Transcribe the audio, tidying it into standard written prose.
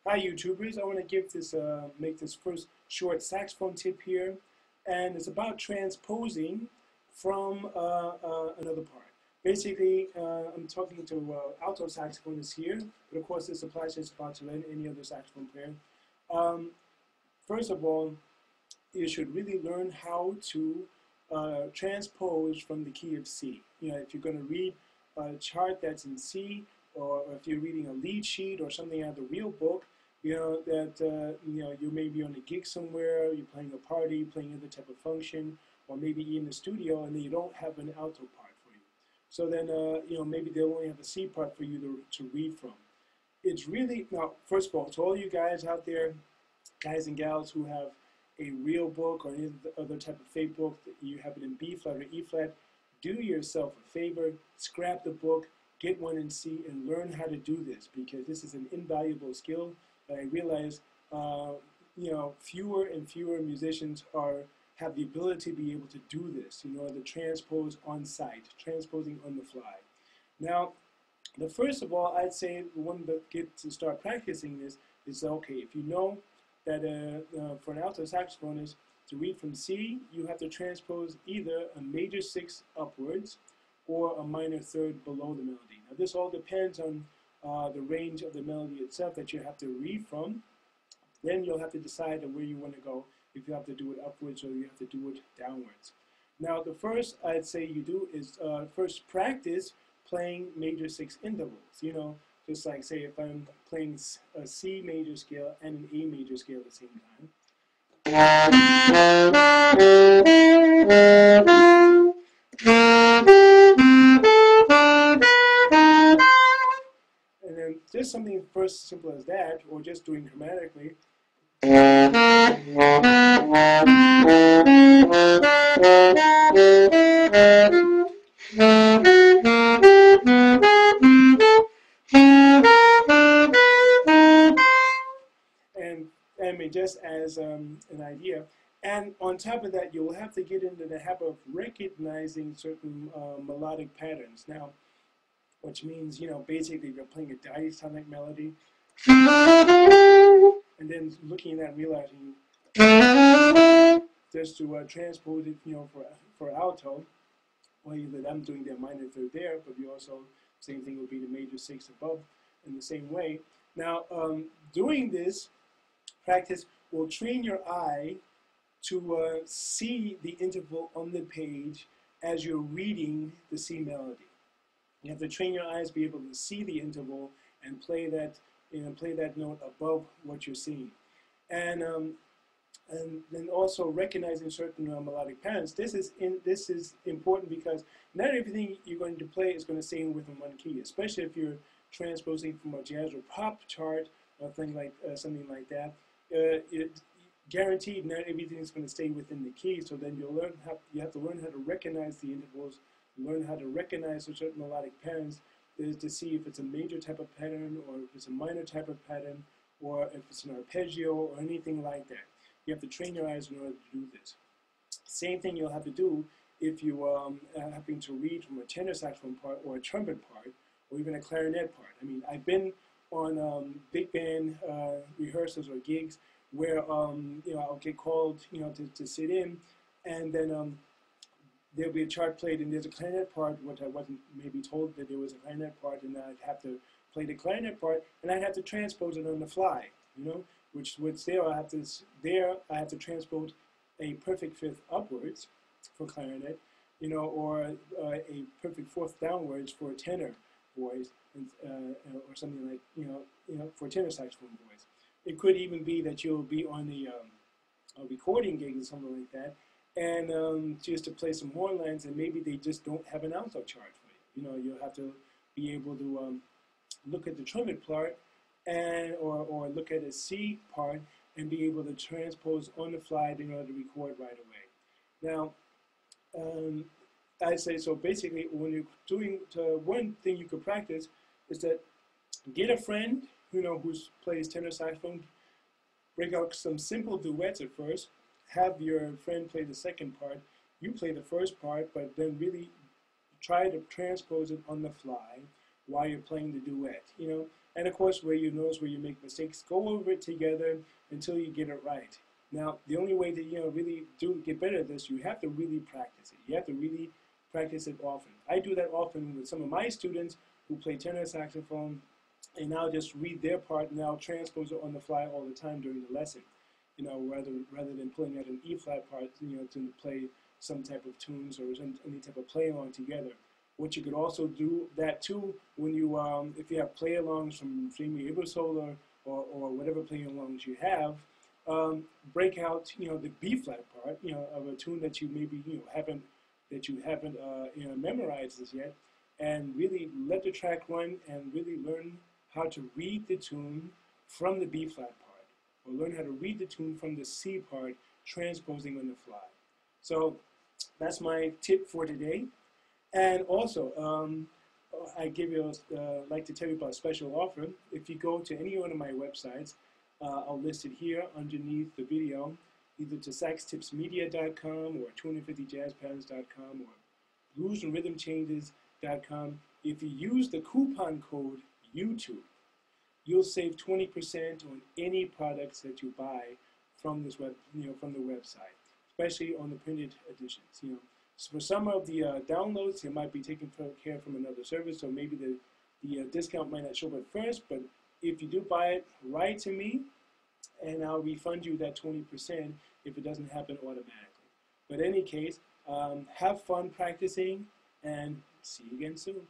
Hi YouTubers, I want to give this make this first short saxophone tip here, and it's about transposing from another part. Basically, I'm talking to alto saxophonists here, but of course this applies just about to any other saxophone player. Um, First of all, you should really learn how to transpose from the key of C. If you're going to read a chart that's in C, or if you're reading a lead sheet or something out of the real book, you may be on a gig somewhere, you're playing a party, playing another type of function, or maybe in the studio, and then you don't have an alto part for you. So then, maybe they'll only have a C part for you to read from. It's really, now, first of all, to all you guys out there, guys and gals who have a real book or any other type of fake book, that you have it in B flat or E flat, do yourself a favor, scrap the book, get one in C, and learn how to do this, because this is an invaluable skill that I realize fewer and fewer musicians have the ability to be able to do this, the transpose on site, transposing on the fly. Now, the first of all, I'd say the one that get to start practicing this is, okay, if you know that for an alto saxophonist, to read from C, you have to transpose either a major 6 upwards or a minor 3rd below the melody. Now this all depends on the range of the melody itself that you have to read from. Then you'll have to decide where you want to go, if you have to do it upwards or you have to do it downwards. Now the first I'd say you do is first practice playing major 6 intervals. Just like, say, if I'm playing a C major scale and an A major scale at the same time. And then just something first simple as that, or just doing chromatically. And I mean, just as an idea. And on top of that, you'll have to get into the habit of recognizing certain melodic patterns. Now, which means, basically if you're playing a diatonic melody, and then looking at that and realizing just to transpose it, for alto, well, that I'm doing the minor 3rd there, but you also, same thing would be the major 6 above in the same way. Now, doing this practice will train your eye to see the interval on the page as you're reading the C melody. You have to train your eyes to be able to see the interval and play that note above what you're seeing. And then also recognizing certain melodic patterns. This is important because not everything you're going to play is going to stay within one key, especially if you're transposing from a jazz or pop chart or something like that. Guaranteed, not everything is going to stay within the key. So then you have to learn how to recognize the intervals, learn how to recognize certain melodic patterns, to see if it's a major type of pattern or if it's a minor type of pattern or if it's an arpeggio or anything like that. You have to train your eyes in order to do this. Same thing you'll have to do if you are having to read from a tenor saxophone part or a trumpet part or even a clarinet part. I mean, I've been on big band rehearsals or gigs where I'll get called to sit in, and then there'll be a chart played and there's a clarinet part, which I wasn't maybe told that there was a clarinet part, and I'd have to play the clarinet part and I'd have to transpose it on the fly, which there I have to transpose a perfect 5th upwards for clarinet, or a perfect 4th downwards for a tenor voice, or something like for tenor saxophone voice. It could even be that you'll be on a recording gig or something like that, and just to play some horn lines, and maybe they just don't have an alto chart for you. You'll have to be able to look at the trumpet part or look at a C part and be able to transpose on the fly in order to record right away. Now, I'd say, so basically when you're doing, one thing you could practice is that get a friend who plays tenor saxophone, break out some simple duets at first, have your friend play the second part, you play the first part, but then really try to transpose it on the fly, while you're playing the duet, you know. And of course, where you notice where you make mistakes, go over it together until you get it right. Now, the only way to, you know, really do get better at this, you have to really practice it. You have to really practice it often. I do that often with some of my students who play tenor saxophone, and I'll just read their part and I'll transpose it on the fly all the time during the lesson, you know, rather than pulling out an E flat part, you know, to play some type of tunes or any type of play along together. What you could also do that too when you, if you have play alongs from Jamie Ebersole or whatever play alongs you have, break out, you know, the B flat part, you know, of a tune that you maybe, you know, haven't you know, memorized as yet, and really let the track run and really learn how to read the tune from the B flat part, or learn how to read the tune from the C part, transposing on the fly. So that's my tip for today. And also, I like to tell you about a special offer. If you go to any one of my websites, I'll list it here underneath the video, either to saxtipsmedia.com or 250jazzpatterns.com or bluesandrhythmchanges.com. If you use the coupon code YouTube, you'll save 20% on any products that you buy from this from the website, especially on the printed editions. You know, so for some of the downloads, it might be taken care of from another service, so maybe the discount might not show up at first. But if you do buy it, write to me, and I'll refund you that 20% if it doesn't happen automatically. But in any case, have fun practicing, and see you again soon.